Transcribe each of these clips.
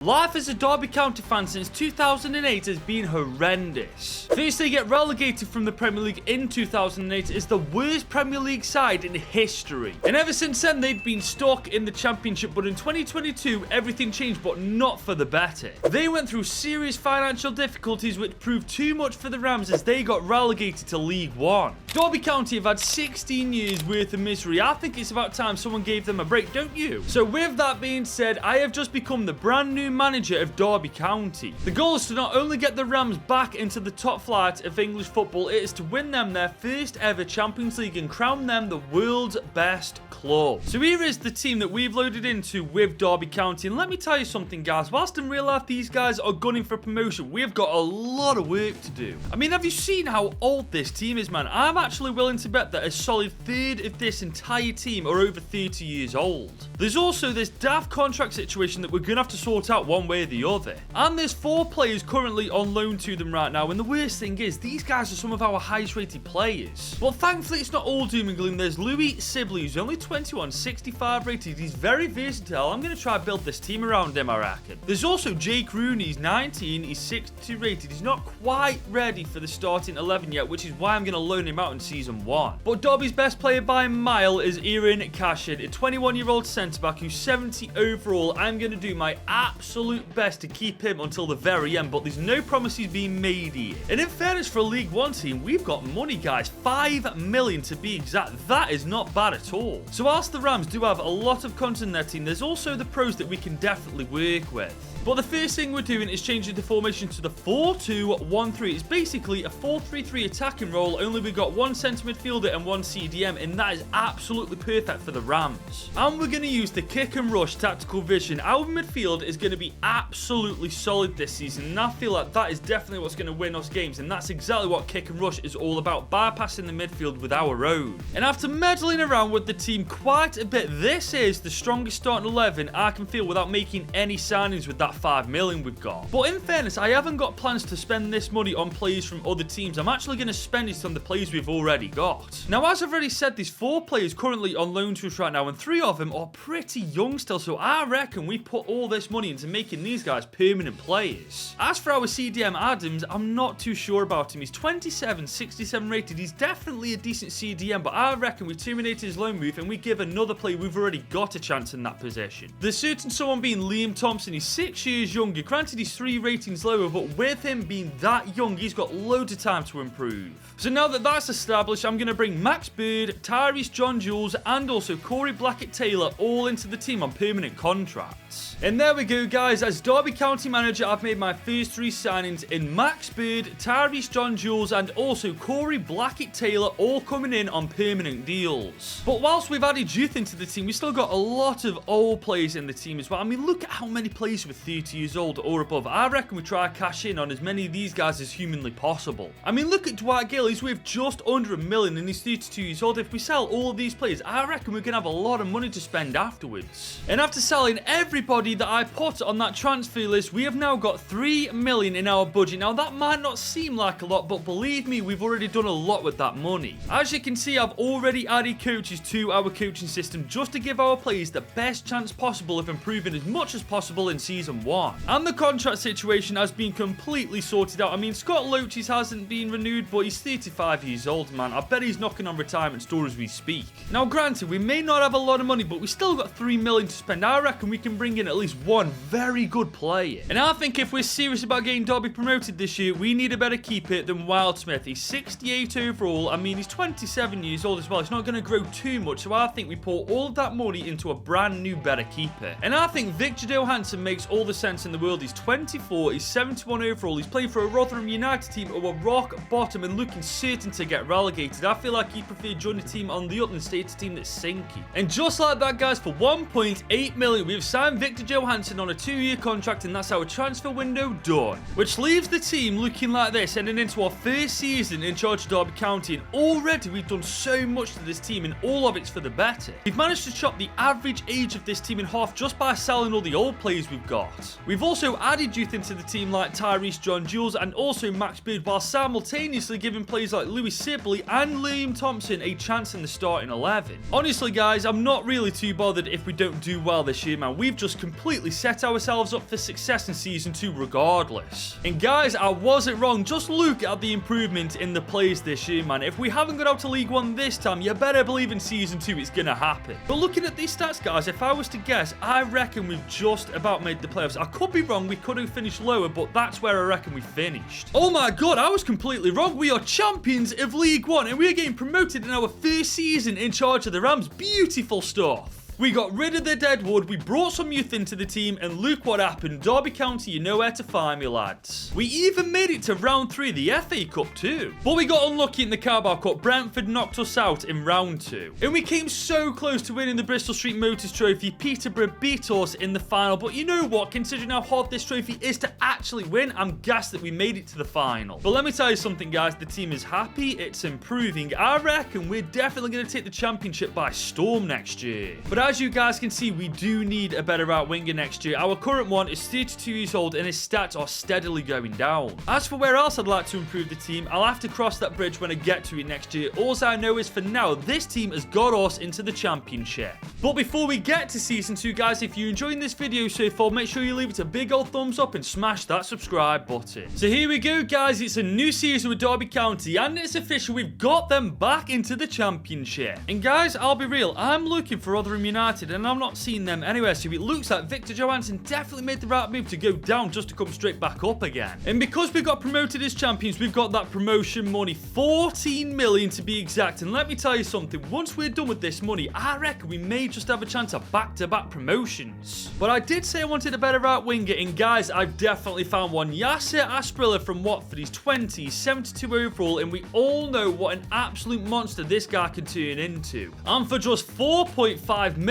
Life as a Derby County fan since 2008 has been horrendous. First, they get relegated from the Premier League in 2008 as the worst Premier League side in history. And ever since then, they'd been stuck in the Championship, but in 2022, everything changed, but not for the better. They went through serious financial difficulties, which proved too much for the Rams as they got relegated to League One. Derby County have had 16 years worth of misery. I think it's about time someone gave them a break, don't you? So with that being said, I have just become the brand new manager of Derby County. The goal is to not only get the Rams back into the top flight of English football, it is to win them their first ever Champions League and crown them the world's best club. So here is the team that we've loaded into with Derby County, and let me tell you something, guys. Whilst in real life these guys are gunning for promotion, we've got a lot of work to do. I mean, have you seen how old this team is, man? I'm actually willing to bet that a solid third of this entire team are over 30 years old. There's also this daft contract situation that we're going to have to sort out one way or the other. And there's 4 players currently on loan to them right now, and the worst thing is, these guys are some of our highest rated players. Well, thankfully it's not all doom and gloom. There's Louis Sibley, who's only 21, 65 rated. He's very versatile. I'm going to try to build this team around him, I reckon. There's also Jake Rooney, he's 19, he's 62 rated. He's not quite ready for the starting 11 yet, which is why I'm going to loan him out in Season 1. But Derby's best player by a mile is Aaron Cashard, a 21-year-old centre-back who's 70 overall. I'm going to do my absolute best to keep him until the very end, but there's no promises being made here. And in fairness, for a League One team, we've got money, guys. 5 million to be exact. That is not bad at all. So whilst the Rams do have a lot of content in their team, there's also the pros that we can definitely work with. But the first thing we're doing is changing the formation to the 4-2-1-3. It's basically a 4-3-3 attacking role, only we've got 1 centre midfielder and 1 CDM, and that is absolutely perfect for the Rams. And we're going to use the kick and rush tactical vision. Our midfield is going to be absolutely solid this season, and I feel like that is definitely what's going to win us games, and that's exactly what kick and rush is all about, bypassing the midfield with our own. And after meddling around with the team quite a bit, this is the strongest starting 11 I can feel without making any signings with that 5 million we've got. But in fairness, I haven't got plans to spend this money on players from other teams. I'm actually going to spend it on the players we've already got. Now, as I've already said, there's 4 players currently on loan to us right now, and 3 of them are pretty young still, so I reckon we put all this money into making these guys permanent players. As for our CDM Adams, I'm not too sure about him. He's 27, 67 rated. He's definitely a decent CDM, but I reckon we terminate his loan move and we give another player we've already got a chance in that position. There's certain someone being Liam Thompson. He's 6 years younger. Granted, he's 3 ratings lower, but with him being that young, he's got loads of time to improve. So now that that's established, I'm going to bring Max Bird, Tyrese John Jules, and also Corey Blackett-Taylor all into the team on permanent contracts. And there we go, guys. As Derby County manager, I've made my first 3 signings in Max Bird, Tyrese John Jules, and also Corey Blackett-Taylor, all coming in on permanent deals. But whilst we've added youth into the team, we've still got a lot of old players in the team as well. I mean, look at how many players with 30 years old or above. I reckon we try to cash in on as many of these guys as humanly possible. I mean, look at Dwight Gill. He's worth just under $1 million and he's 32 years old. If we sell all of these players, I reckon we're going to have a lot of money to spend afterwards. And after selling everybody that I put on that transfer list, we have now got 3 million in our budget. Now, that might not seem like a lot, but believe me, we've already done a lot with that money. As you can see, I've already added coaches to our coaching system just to give our players the best chance possible of improving as much as possible in Season 1. And the contract situation has been completely sorted out. I mean, Scott Loaches hasn't been renewed, but he's 35 years old, man. I bet he's knocking on retirement door as we speak. Now, granted, we may not have a lot of money, but we still got 3 million to spend. I reckon we can bring in at least 1 very good player. And I think if we're serious about getting Derby promoted this year, we need a better keeper than Wildsmith. He's 68 overall. I mean, he's 27 years old as well. He's not going to grow too much, so I think we pour all of that money into a brand new better keeper. And I think Victor Johansson makes all the sense in the world. He's 24, he's 71 overall. He's playing for a Rotherham United team who are rock bottom and looking certain to get relegated. I feel like he preferred joining a team on the Utland States team that's sinking. And just like that, guys, for 1.8 million, we've signed Victor Johansson on a 2-year contract, and that's our transfer window done. Which leaves the team looking like this, heading into our first season in charge of Derby County, and already we've done so much to this team, and all of it's for the better. We've managed to chop the average age of this team in half just by selling all the old players we've got. We've also added youth into the team like Tyrese John Jules and also Max Bird, while simultaneously giving players like Louis Sibley and Liam Thompson a chance in the starting 11. Honestly, guys, I'm not really too bothered if we don't do well this year, man. We've just completely completely set ourselves up for success in Season 2 regardless. And guys, I wasn't wrong. Just look at the improvement in the players this year, man. If we haven't got out to League 1 this time, you better believe in Season 2 it's going to happen. But looking at these stats, guys, if I was to guess, I reckon we've just about made the playoffs. I could be wrong. We could have finished lower, but that's where I reckon we finished. Oh my god, I was completely wrong. We are champions of League 1 and we're getting promoted in our first season in charge of the Rams. Beautiful stuff. We got rid of the deadwood, we brought some youth into the team, and look what happened. Derby County, you know where to find me, lads. We even made it to round 3 of the FA Cup too. But we got unlucky in the Carabao Cup. Brentford knocked us out in round 2. And we came so close to winning the Bristol Street Motors Trophy. Peterborough beat us in the final. But you know what? Considering how hard this trophy is to actually win, I'm gassed that we made it to the final. But let me tell you something, guys. The team is happy. It's improving. I reckon we're definitely going to take the championship by storm next year. But as you guys can see, we do need a better right winger next year. Our current one is 32 years old and his stats are steadily going down. As for where else I'd like to improve the team, I'll have to cross that bridge when I get to it next year. All I know is for now, this team has got us into the championship. But before we get to Season 2, guys, if you're enjoying this video so far, make sure you leave it a big old thumbs up and smash that subscribe button. So here we go, guys. It's a new season with Derby County and it's official. We've got them back into the championship. And guys, I'll be real, I'm looking for Rotherham United and I'm not seeing them anywhere, so it looks like Victor Johansson definitely made the right move to go down just to come straight back up again. And because we got promoted as champions, we've got that promotion money, 14 million to be exact. And let me tell you something, once we're done with this money, I reckon we may just have a chance of back-to-back promotions. But I did say I wanted a better right winger, and guys, I've definitely found one. Yasser Asprilla from Watford. He's 20, 72 overall, and we all know what an absolute monster this guy can turn into. And for just £4.5 million,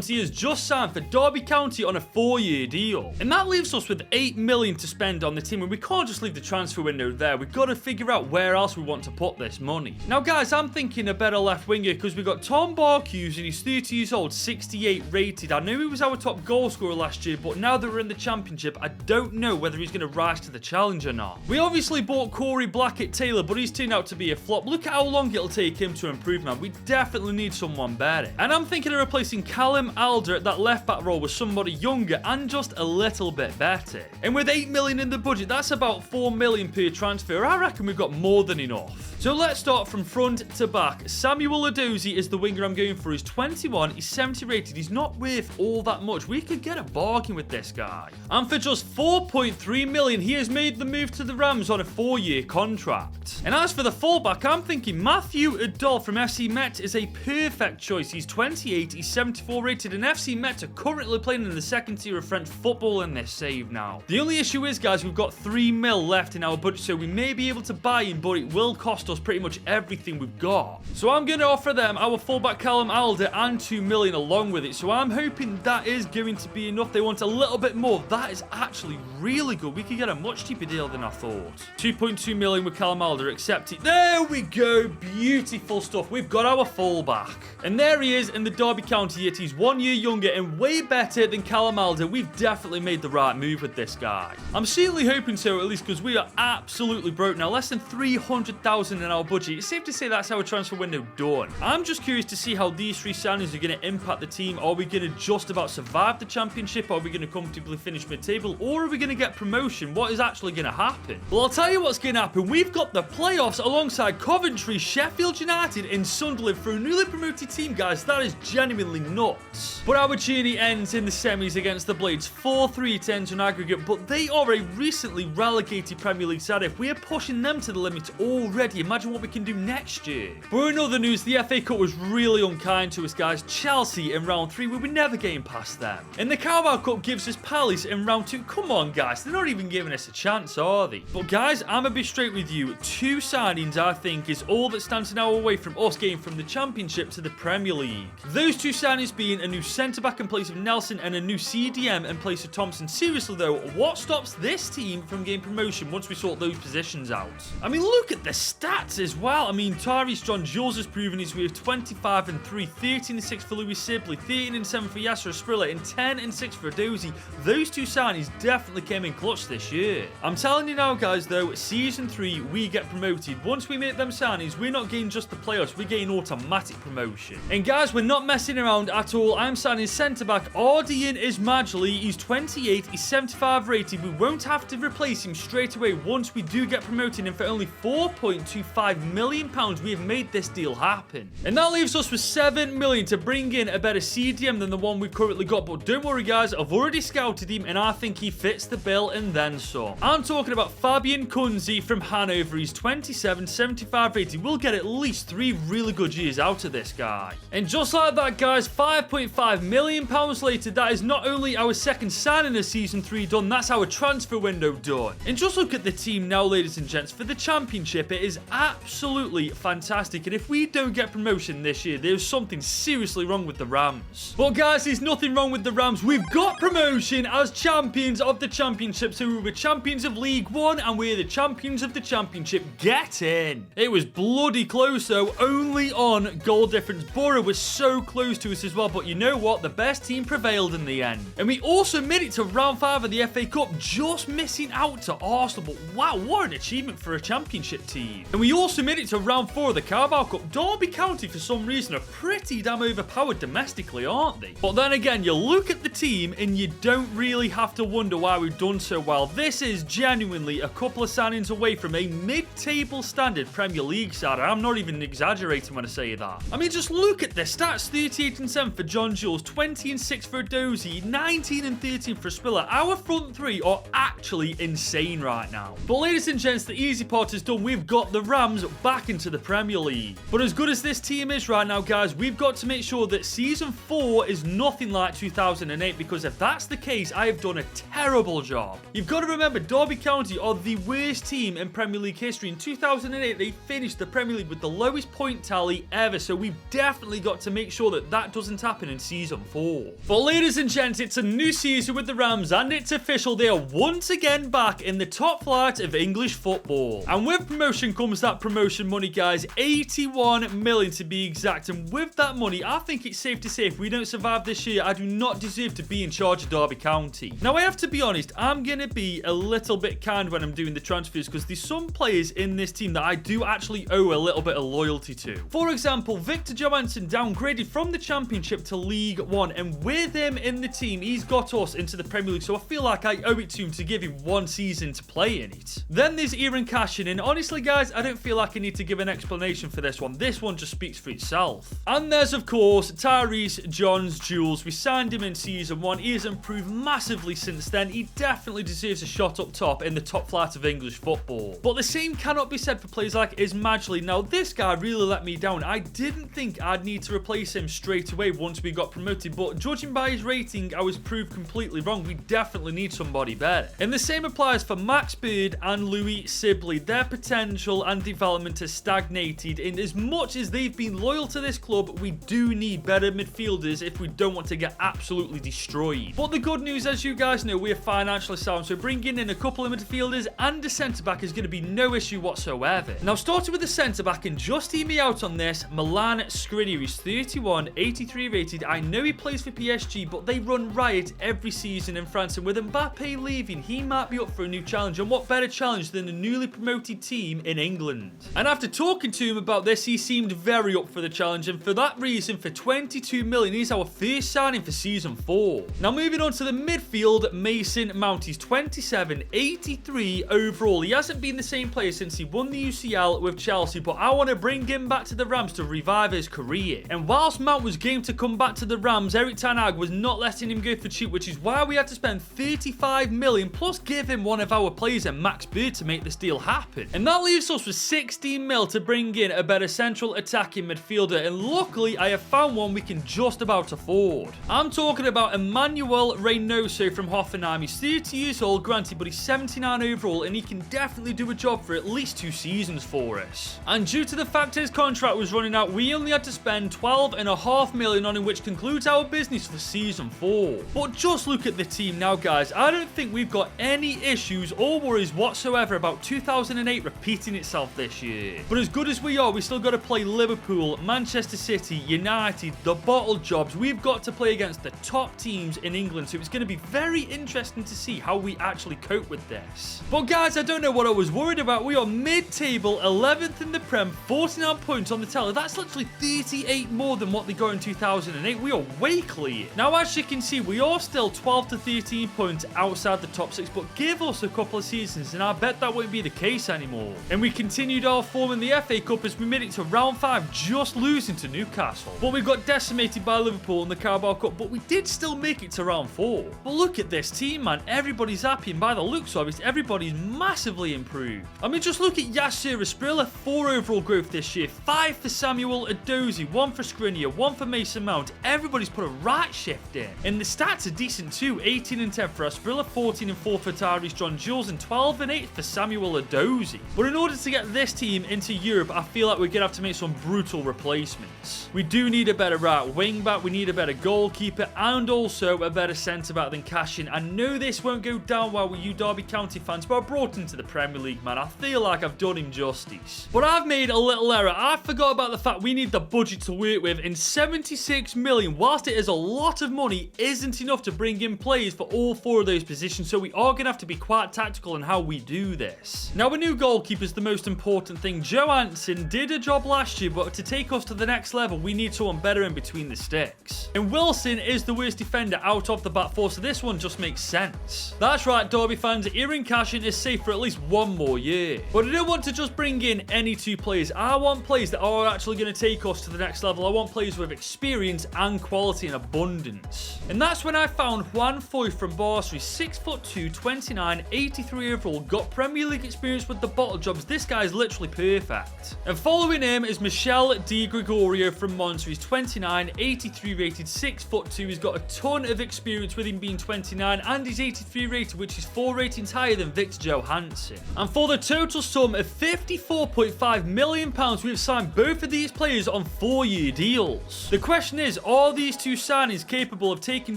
he has just signed for Derby County on a 4-year deal. And that leaves us with £8 million to spend on the team, and we can't just leave the transfer window there. We've got to figure out where else we want to put this money. Now, guys, I'm thinking a better left winger because we've got Tom Barkhues, and he's 30 years old, 68 rated. I know he was our top goal scorer last year, but now that we're in the championship, I don't know whether he's going to rise to the challenge or not. We obviously bought Corey Blackett-Taylor, but he's turned out to be a flop. Look at how long it'll take him to improve, man. We definitely need someone better. And I'm thinking of replacing Callum Alder at that left back role with somebody younger and just a little bit better. And with 8 million in the budget, that's about 4 million per transfer. I reckon we've got more than enough. So let's start from front to back. Samuel Edozie is the winger I'm going for. He's 21, he's 70 rated, he's not worth all that much. We could get a bargain with this guy. And for just 4.3 million, he has made the move to the Rams on a 4-year contract. And as for the fullback, I'm thinking Matthew Udall from FC Met is a perfect choice. He's 28, he's 74 rated, and FC Met are currently playing in the second tier of French football in this save now. The only issue is, guys, we've got 3 mil left in our budget, so we may be able to buy him, but it will cost us pretty much everything we've got. So I'm going to offer them our fullback Callum Alder and 2 million along with it, so I'm hoping that is going to be enough. They want a little bit more. That is actually really good. We could get a much cheaper deal than I thought. 2.2 million with Callum Alder, accept it. There we go. Beautiful stuff. We've got our fullback. And there he is in the Derby County yet. He's 1 year younger and way better than Callum Alder. We've definitely made the right move with this guy. I'm certainly hoping so, at least, because we are absolutely broke now. Less than 300,000 in our budget. It's safe to say that's our transfer window done. I'm just curious to see how these 3 signings are going to impact the team. Are we going to just about survive the championship? Are we going to comfortably finish mid-table? Or are we going to get promotion? What is actually going to happen? Well, I'll tell you what's going to happen. We've got the playoffs alongside Coventry, Sheffield United, and Sunderland for a newly promoted team, guys. That is genuinely nuts. But our journey ends in the semis against the Blades. 4-3 to end on aggregate, but they are a recently relegated Premier League side. If we're pushing them to the limit already, imagine what we can do next year. But in other news, the FA Cup was really unkind to us, guys. Chelsea in round 3, we were never getting past them. And the Carabao Cup gives us Palace in round 2. Come on, guys, they're not even giving us a chance, are they? But guys, I'm gonna be straight with you. 2 signings, I think, is all that stands in our way from us getting from the Championship to the Premier League. Those 2 signings being a new centre-back in place of Nelson and a new CDM in place of Thompson. Seriously though, what stops this team from getting promotion once we sort those positions out? I mean, look at the stats as well. I mean, Tyrese John Jules has proven he's worth 25 and 3, 13 and 6 for Louis Sibley, 13 and 7 for Yasser Asprilla, and 10 and 6 for Edozie. Those 2 signings definitely came in clutch this year. I'm telling you now, guys, though, Season 3, we get promoted. Once we make them signings, we're not getting just the playoffs, we're getting automatic promotion. And guys, we're not messing around at all. I'm signing centre-back Ardian Ismaili. He's 28, he's 75 rated. We won't have to replace him straight away once we do get promoted, and for only £4.25 million, we have made this deal happen. And that leaves us with £7 million to bring in a better CDM than the one we've currently got. But don't worry, guys, I've already scouted him, and I think he fits the bill and then some. I'm talking about Fabian Kunze from Hanover. He's 27, 75 rated. We'll get at least 3 really good years out of this guy. And just like that, guys, £5.5 million later, that is not only our second signing of Season 3 done, that's our transfer window done. And just look at the team now, ladies and gents. For the Championship, it is absolutely fantastic. And if we don't get promotion this year, there's something seriously wrong with the Rams. But guys, there's nothing wrong with the Rams. We've got promotion as champions of the Championship. So we were champions of League One, and we're the champions of the Championship. Get in. It was bloody close, though. Only on goal difference. Borough was so close to us as well. But you know what? The best team prevailed in the end. And we also made it to round 5 of the FA Cup, just missing out to Arsenal. But wow, what an achievement for a Championship team. And we also made it to round 4 of the Carabao Cup. Derby County, for some reason, are pretty damn overpowered domestically, aren't they? But then again, you look at the team and you don't really have to wonder why we've done so well. This is genuinely a couple of signings away from a mid-table standard Premier League side. I'm not even exaggerating when I say that. I mean, just look at the stats. 38 and 7 for John Jules, 20 and 6 for Dozy, 19 and 13 for Spiller. Our front three are actually insane right now. But ladies and gents, the easy part is done. We've got the Rams back into the Premier League. But as good as this team is right now, guys, we've got to make sure that Season 4 is nothing like 2008, because if that's the case, I have done a terrible job. You've got to remember, Derby County are the worst team in Premier League history. In 2008, they finished the Premier League with the lowest point tally ever, so we've definitely got to make sure that that doesn't happen in Season 4. But ladies and gents, it's a new season with the Rams, and it's official. They are once again back in the top flight of English football. And with promotion comes that promotion money, guys. 81 million to be exact. And with that money, I think it's safe to say if we don't survive this year, I do not deserve to be in charge of Derby County. Now, I have to be honest, I'm going to be a little bit kind when I'm doing the transfers, because there's some players in this team that I do actually owe a little bit of loyalty to. For example, Victor Johansson downgraded from the Championship to League One, and with him in the team, he's got us into the Premier League, so I feel like I owe it to him to give him one season to play in it. Then there's Aaron Cashin, and honestly, guys, I don't feel like I need to give an explanation for this one. This one just speaks for itself. And there's, of course, Tyrese Johns-Jules. We signed him in Season 1. He has improved massively since then. He definitely deserves a shot up top in the top flight of English football. But the same cannot be said for players like Ismaili. Now, this guy really let me down. I didn't think I'd need to replace him straight away once we got promoted, but judging by his rating, I was proved completely wrong. We definitely need somebody better. And the same applies for Max Bird and Louis Sibley. Their potential and development has stagnated, and as much as they've been loyal to this club, we do need better midfielders if we don't want to get absolutely destroyed. But the good news, as you guys know, we're financially sound, so bringing in a couple of midfielders and a centre-back is going to be no issue whatsoever. Now, starting with the centre-back, and just hear me out on this, Milan Skriniar. He's 31, 83 rated. I know he plays for PSG, but they run riot every season in France, and with Mbappe leaving, he might be up for a new challenge, and what better challenge than a newly promoted team in England? And after talking to him about this, he seemed very up for the challenge, and for that reason, for 22 million, he's our first signing for Season 4. Now, moving on to the midfield, Mason Mount. He's 27, 83 overall. He hasn't been the same player since he won the UCL with Chelsea, but I want to bring him back to the Rams to revive his career. And whilst Mount was game to come back to the Rams, Erik ten Hag was not letting him go for cheap, which is why we had to spend 35 million plus give him one of our players and Max Bird to make this deal happen. And that leaves us with 16 mil to bring in a better central attacking midfielder, and luckily I have found one we can just about afford. I'm talking about Emmanuel Reynoso from Hoffenheim. He's 30 years old, granted, but he's 79 overall, and he can definitely do a job for at least 2 seasons for us. And due to the fact his contract was running out, we only had to spend 12.5 million on him, which concludes our business for Season 4. But just look at the team now, guys. I don't think we've got any issues or worries whatsoever about 2008 repeating itself this year. But as good as we are, we still got to play Liverpool, Manchester City, United, the bottle jobs. We've got to play against the top teams in England, so it's going to be very interesting to see how we actually cope with this. But guys, I don't know what I was worried about. We are mid-table, 11th in the Prem, 49 points on the tally. That's literally 38 more than what they got got in 2008, we are way clear. Now, as you can see, we are still 12 to 13 points outside the top 6, but give us a couple of seasons and I bet that won't be the case anymore. And we continued our form in the FA Cup as we made it to round 5, just losing to Newcastle. But we got decimated by Liverpool in the Carabao Cup, but we did still make it to round 4. But look at this team, man. Everybody's happy, and by the looks of it, everybody's massively improved. I mean, just look at Yasser Asprilla, 4 overall growth this year, 5 for Samuel Edozie, 1 for Skriniar, 1 for Mason Mount. Everybody's put a right shift in. And the stats are decent too. 18 and 10 for Asprilla, 14 and 4 for Tyrese John-Jules, and 12 and 8 for Samuel Edozie. But in order to get this team into Europe, I feel like we're going to have to make some brutal replacements. We do need a better right wing back, we need a better goalkeeper, and also a better centre back than Cashin. I know this won't go down well with you Derby County fans, but I brought him to the Premier League, man. I feel like I've done him justice. But I've made a little error. I forgot about the fact we need the budget to work with, and 76 million, whilst it is a lot of money, isn't enough to bring in players for all 4 of those positions, so we are going to have to be quite tactical in how we do this. Now, a new goalkeeper is the most important thing. Joe Anson did a job last year, but to take us to the next level, we need someone better in between the sticks. And Wilson is the worst defender out of the back 4, so this one just makes sense. That's right, Derby fans, Aaron Cashin is safe for at least 1 more year. But I don't want to just bring in any 2 players. I want players that are actually going to take us to the next level. I want players with experience and quality in abundance. And that's when I found Juan Foyth from Barcelona, 6'2", 29, 83 overall, got Premier League experience with the bottle jobs. This guy is literally perfect. And following him is Michel Di Gregorio from Monza. He's 29, 83 rated, 6'2". He's got a ton of experience with him being 29, and he's 83 rated, which is 4 ratings higher than Victor Johansson. And for the total sum of £54.5 million, we've signed both of these players on 4-year deals. The question is, are these 2 signings capable of taking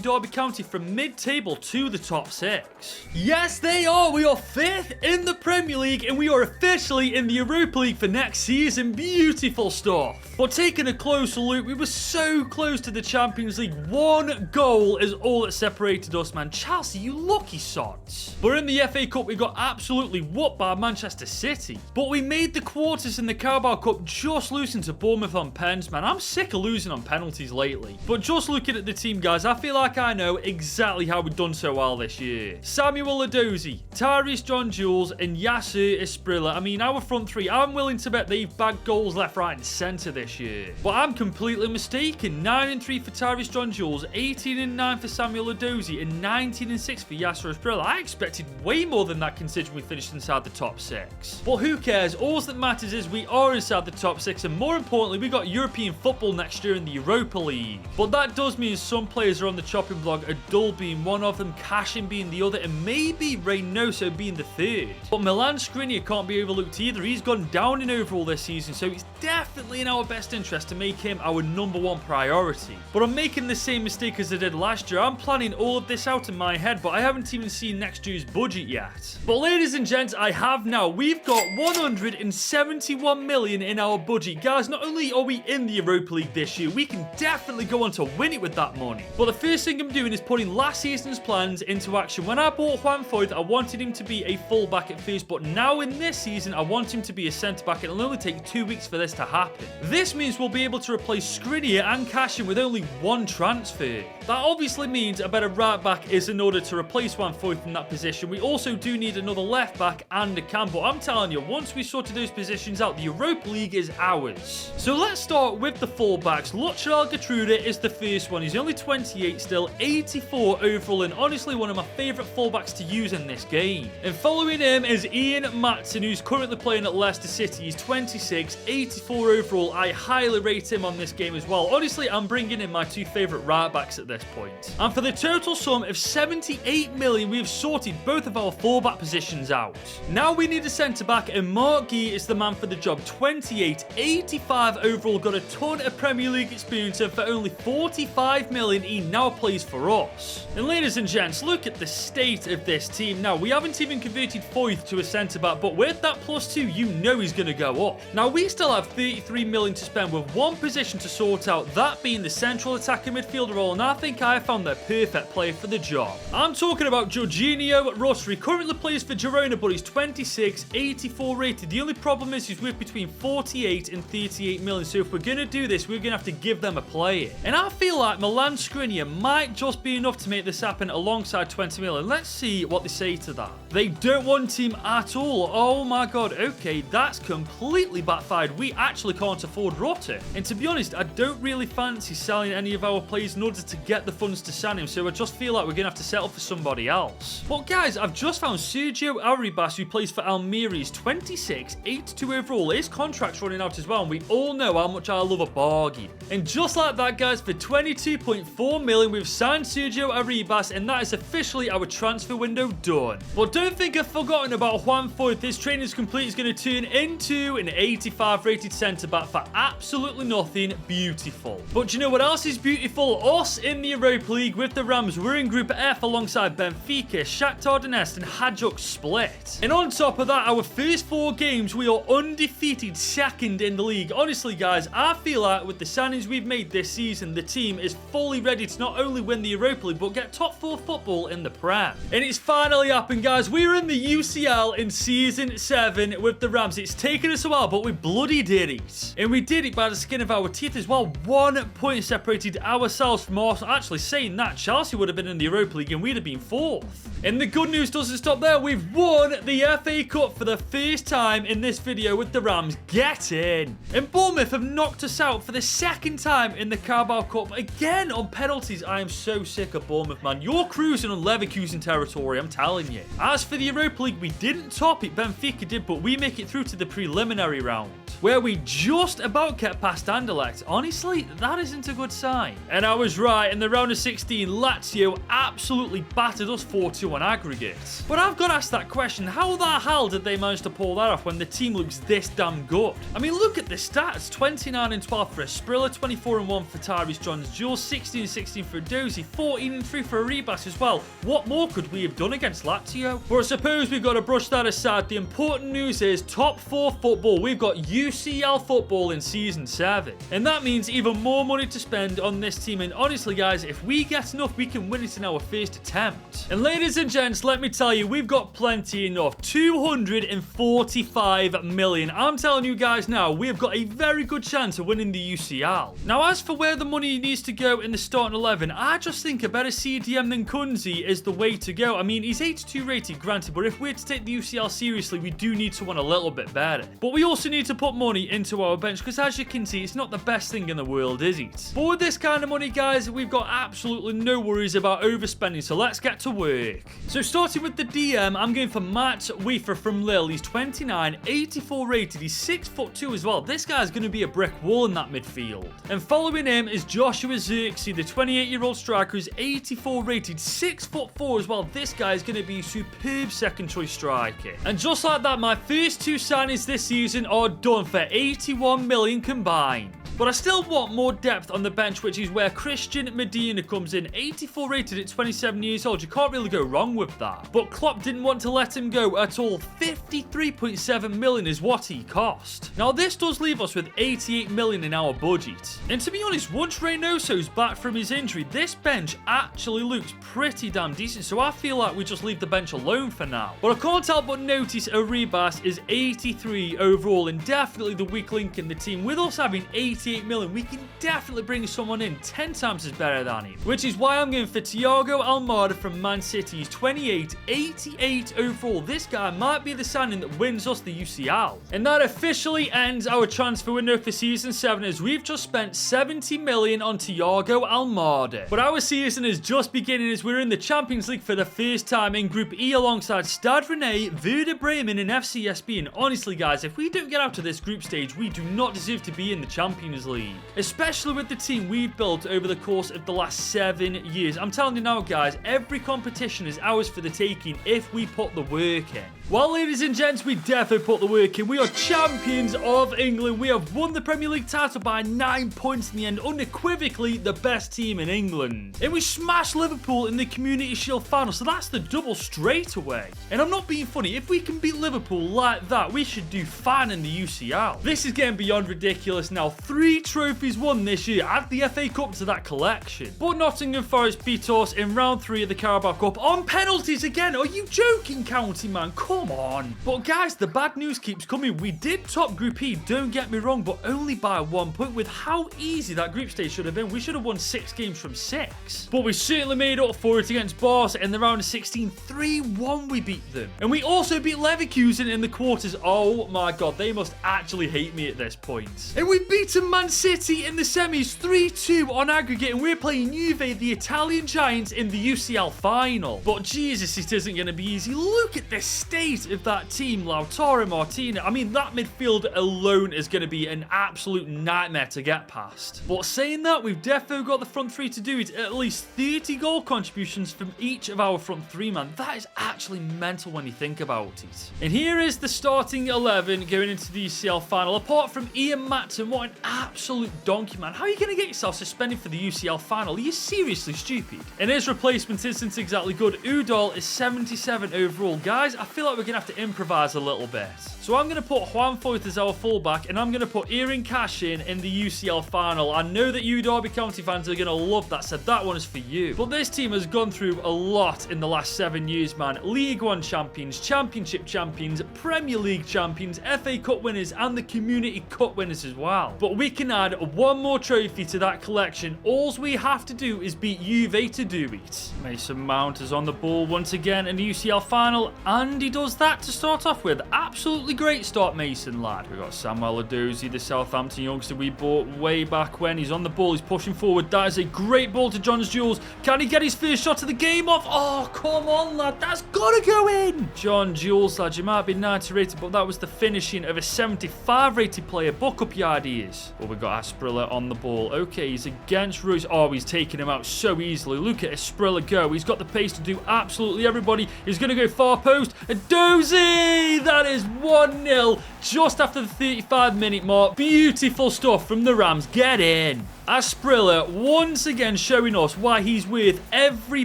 Derby County from mid-table to the top 6? Yes, they are. We are 5th in the Premier League, and we are officially in the Europa League for next season. Beautiful stuff. But taking a closer look, we were so close to the Champions League. 1 goal is all that separated us, man. Chelsea, you lucky sods. But in the FA Cup, we got absolutely whooped by Manchester City. But we made the quarters in the Carabao Cup, just losing to Bournemouth on pens, man. I'm sick of losing on penalties lately. But just looking at the team, guys, I feel like I know exactly how we've done so well this year. Samuel Edozie, Tyrese John-Jules, and Yasser Asprilla. I mean, our front 3, I'm willing to bet they've bagged goals left, right, and centre this year. But I'm completely mistaken. 9 and 3 for Tyrese John-Jules, 18 and 9 for Samuel Edozie, and 19 and 6 for Yasser Asprilla. I expected way more than that considering we finished inside the top 6. But who cares? All that matters is we are inside the top 6, and more importantly, we got European football next year in the Europa League. But that does mean some players are on the chopping block, Adul being one of them, Cashin being the other, and maybe Reynoso being the 3rd. But Milan Skriniar can't be overlooked either. He's gone down in overall this season, so it's definitely in our best interest to make him our #1 priority. But I'm making the same mistake as I did last year. I'm planning all of this out in my head, but I haven't even seen next year's budget yet. But ladies and gents, I have now. We've got 171 million in our budget. Guys, not only are we in the Europa League this year, we can definitely go on to win it with that money. But the first thing I'm doing is putting last season's plans into action. When I bought Juan Foyth, I wanted him to be a fullback at first, but now in this season, I want him to be a centre-back. It'll only take 2 weeks for this to happen. This means we'll be able to replace Skriniar and Cashin with only 1 transfer. That obviously means a better right-back is in order to replace Juan Foyth in that position. We also do need another left-back and a cam, but I'm telling you, once we sorted those positions out, the Europa League is ours. So let's start with the fullbacks. Luchel Gertrude is the first one. He's only 28 still, 84 overall, and honestly one of my favourite fullbacks to use in this game. And following him is Ian Matson, who's currently playing at Leicester City. He's 26, 84 overall. I highly rate him on this game as well. Honestly, I'm bringing in my 2 favourite right-backs at this point. And for the total sum of 78 million, we've sorted both of our fullback positions out. Now we need a centre-back, and Mark Guy is the man for the job. 28, 85 overall, got a ton of Premier League experience, and for only 45 million, he now plays for us. And ladies and gents, look at the state of this team. Now, we haven't even converted Foyth to a centre-back, but with that +2, you know he's going to go up. Now, we still have 33 million to spend with 1 position to sort out, that being the central attacking midfielder role, and I think think I found the perfect player for the job. I'm talking about Jorginho Rossi. Currently plays for Girona, but he's 26, 84 rated. The only problem is he's worth between 48 and 38 million. So if we're going to do this, we're going to have to give them a player. And I feel like Milan Skriniar might just be enough to make this happen alongside 20 million. Let's see what they say to that. They don't want him at all. Oh my god. Okay, that's completely backfired. We actually can't afford Rotter. And to be honest, I don't really fancy selling any of our players in order to get the funds to sign him. So I just feel like we're going to have to settle for somebody else. But guys, I've just found Sergio Arribas, who plays for Almeria. He's 26, 82 overall. His contract's running out as well. And we all know how much I love a bargain. And just like that, guys, for 22.4 million, we've signed Sergio Arribas. And that is officially our transfer window done. But don't think I've forgotten about Juan Foyth. This training is complete. He's going to turn into an 85 rated centre-back for absolutely nothing. Beautiful. But you know what else is beautiful? Us in the Europa League with the Rams. We're in Group F alongside Benfica, Shakhtar Donetsk and Hajduk Split. And on top of that, our first 4 games, we are undefeated, second in the league. Honestly, guys, I feel like with the signings we've made this season, the team is fully ready to not only win the Europa League, but get top 4 football in the Prem. And it's finally happened, guys. We're in the UCL in Season 7 with the Rams. It's taken us a while, but we bloody did it. And we did it by the skin of our teeth as well. 1 point separated ourselves from Arsenal. Actually, saying that, Chelsea would have been in the Europa League and we'd have been 4th. And the good news doesn't stop there. We've won the FA Cup for the first time in this video with the Rams. Get in. And Bournemouth have knocked us out for the 2nd time in the Carabao Cup. Again on penalties. I am so sick of Bournemouth, man. You're cruising on Leverkusen territory, I'm telling you. As for the Europa League, we didn't top it. Benfica did, but we make it through to the preliminary round, where we just about get past Anderlecht. Honestly, that isn't a good sign. And I was right. In the round of 16, Lazio absolutely battered us 4-2 on aggregate. But I've got to ask that question, how the hell did they manage to pull that off when the team looks this damn good? I mean, look at the stats. 29 and 12 for Esprilla, 24 and 1 for Tyrese Jones-Jules, 16 and 16 for Dozy, 14 and 3 for Arribas as well. What more could we have done against Lazio? But I suppose we've got to brush that aside. The important news is top 4 football. We've got UCL football in Season 7. And that means even more money to spend on this team. And honestly, guys, if we get enough, we can win it in our first attempt. And ladies and gents, let me tell you, we've got plenty enough. 245 million. I'm telling you guys now, we've got a very good chance of winning the UCL. Now, as for where the money needs to go in the starting 11, I just think a better CDM than Kunzi is the way to go. I mean, he's 82 rated, granted, but if we're to take the UCL seriously, we do need someone a little bit better. But we also need to put money into our bench, because as you can see, it's not the best thing in the world, is it? But with this kind of money, guys, we've got absolutely no worries about overspending, so let's get to work. So starting with the DM, I'm going for Matt Weaver from Lille. He's 29, 84 rated, he's 6'2" as well. This guy's going to be a brick wall in that midfield. And following him is Joshua Zirkzee, the 28-year-old striker, who's 84 rated, 6'4" as well. This guy is going to be a superb second choice striker. And just like that, my first 2 signings this season are done for 81 million combined. But I still want more depth on the bench, which is where Christian Medina comes in. 84 rated at 27 years old. You can't really go wrong with that. But Klopp didn't want to let him go at all. 53.7 million is what he cost. Now, this does leave us with 88 million in our budget. And to be honest, once Reynoso's back from his injury, this bench actually looks pretty damn decent. So I feel like we just leave the bench alone for now. But I can't help but notice Arribas is 83 overall and definitely the weak link in the team. With us having 88 million, we can definitely bring someone in 10 times as better than him. Which is why I'm going for Thiago Almada from Man City. He's 28, 88 overall. This guy might be the signing that wins us the UCL. And that officially ends our transfer window for Season 7, as we've just spent 70 million on Thiago Almada. But our season is just beginning, as we're in the Champions League for the first time in Group E alongside Stade Rennais, Werder Bremen and FCSB. And honestly, guys, if we don't get out of this group stage, we do not deserve to be in the Champions League, especially with the team we've built over the course of the last 7 years. I'm telling you now, guys, every competition is ours for the taking if we put the work in. Well, ladies and gents, we definitely put the work in. We are champions of England. We have won the Premier League title by 9 points in the end, unequivocally the best team in England. And we smashed Liverpool in the Community Shield final, so that's the double straight away. And I'm not being funny, if we can beat Liverpool like that, we should do fine in the UCL. This is getting beyond ridiculous now. 3 trophies won this year. Add the FA Cup to that collection. collection. But Nottingham Forest beat us in round 3 of the Carabao Cup on penalties again. Are you joking, County, man? Come on. But guys, the bad news keeps coming. We did top Group E, don't get me wrong, but only by 1 point. With how easy that group stage should have been, we should have won 6 games from 6. But we certainly made up for it against Barca in the round of 16. 3-1 we beat them. And we also beat Leverkusen in the quarters. Oh my god, they must actually hate me at this point. And we beaten Man City in the semis 3-2 on aggregate, and we're playing Juve, the Italian giants, in the UCL final. But Jesus, it isn't going to be easy. Look at the state of that team. Lautaro Martinez. I mean, that midfield alone is going to be an absolute nightmare to get past. But saying that, we've definitely got the front three to do it. At least 30 goal contributions from each of our front three, man. That is actually mental when you think about it. And here is the starting 11 going into the UCL final. Apart from Ian Matson, what an absolute donkey, man. How are you going to get yourself suspended for the UCL final? Are you seriously stupid? And his replacement isn't exactly good. Udall is 77 overall. Guys, I feel like we're going to have to improvise a little bit. So I'm going to put Juan Foyth as our fullback, and I'm going to put Erin Cashin in the UCL final. I know that you Derby County fans are going to love that, so that one is for you. But this team has gone through a lot in the last 7 years, man. League One champions, Championship champions, Premier League champions, FA Cup winners, and the Community Cup winners as well. But we can add one more trophy to that collection. All we have to do is beat Juve to do it. Mason Mount is on the ball once again in the UCL final, and he does that to start off with. Absolutely great start, Mason, lad. We've got Samuel Edozie, the Southampton youngster we bought way back when. He's on the ball, he's pushing forward. That is a great ball to John Jules. Can he get his first shot of the game off? Oh, come on, lad. That's got to go in. John Jules, lad, you might be 90 rated, but that was the finishing of a 75 rated player. Buck up your ideas. Well, we've got Asprilla on the ball. Okay, he's against Royce. Oh, he's taking him out so easily. Look at Asprilla go. He's got the pace to do absolutely everybody. He's going to go far post. Edozie! That is 1-0 just after the 35-minute mark. Beautiful stuff from the Rams. Get in. Asprilla once again showing us why he's worth every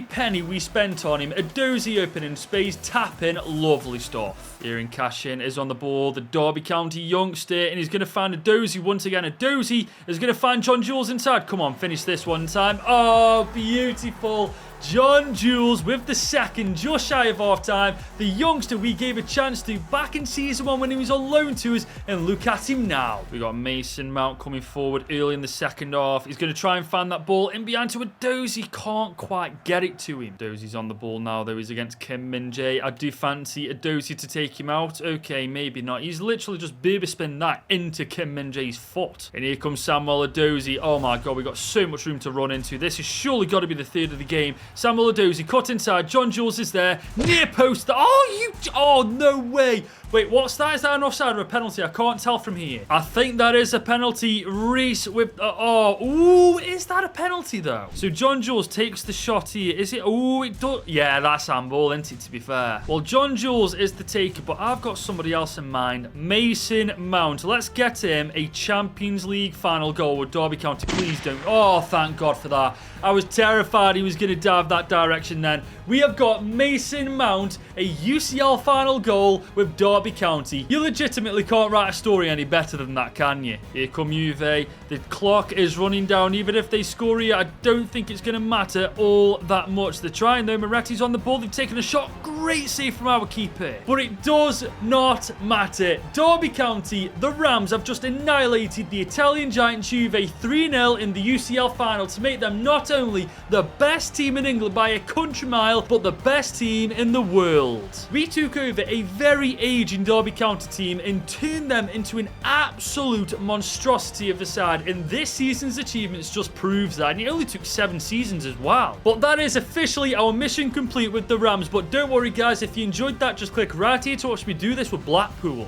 penny we spent on him. Edozie opening space, tapping, lovely stuff. Erin Cashin is on the ball, the Derby County youngster, and he's going to find Edozie once again. Edozie is going to find John Jules inside. Come on, finish this one time. Oh, beautiful. John Jules with the second, just shy of half time. The youngster we gave a chance to back in season 1 when he was on loan to us, and look at him now. We got Mason Mount coming forward early in the second half. He's going to try and find that ball in behind to Edozie. Can't quite get it to him. Edozie's on the ball now, though. He's against Kim Min-jae. I do fancy Edozie to take him out. Okay, maybe not. He's literally just baby spin that into Kim Min-jae's foot. And here comes Samuel Edozie. Oh my god, we got so much room to run into. This has surely got to be the third of the game. Samuel Edozie cut inside. John Jules is there. Near post. Oh, no way. Wait, what's that? Is that an offside or a penalty? I can't tell from here. I think that is a penalty. Reese with... ooh, is that a penalty, though? So John Jules takes the shot here. Is it? Ooh, it does... Yeah, that's handball, isn't it, to be fair? Well, John Jules is the taker, but I've got somebody else in mind. Mason Mount. Let's get him a Champions League final goal with Derby County. Please don't... Oh, thank God for that. I was terrified he was going to dive that direction then. We have got Mason Mount, a UCL final goal with Derby County. You legitimately can't write a story any better than that, can you? Here come Juve. The clock is running down. Even if they score here, I don't think it's going to matter all that much. They're trying though. Moretti's on the ball. They've taken a shot. Great save from our keeper. But it does not matter. Derby County, the Rams, have just annihilated the Italian giant Juve 3-0 in the UCL final to make them not only the best team in England by a country mile, but the best team in the world. We took over a very aging Derby County team and turned them into an absolute monstrosity of a side, and this season's achievements just proves that, and it only took 7 seasons as well. But that is officially our mission complete with the Rams. But don't worry guys, if you enjoyed that, just click right here to watch me do this with Blackpool.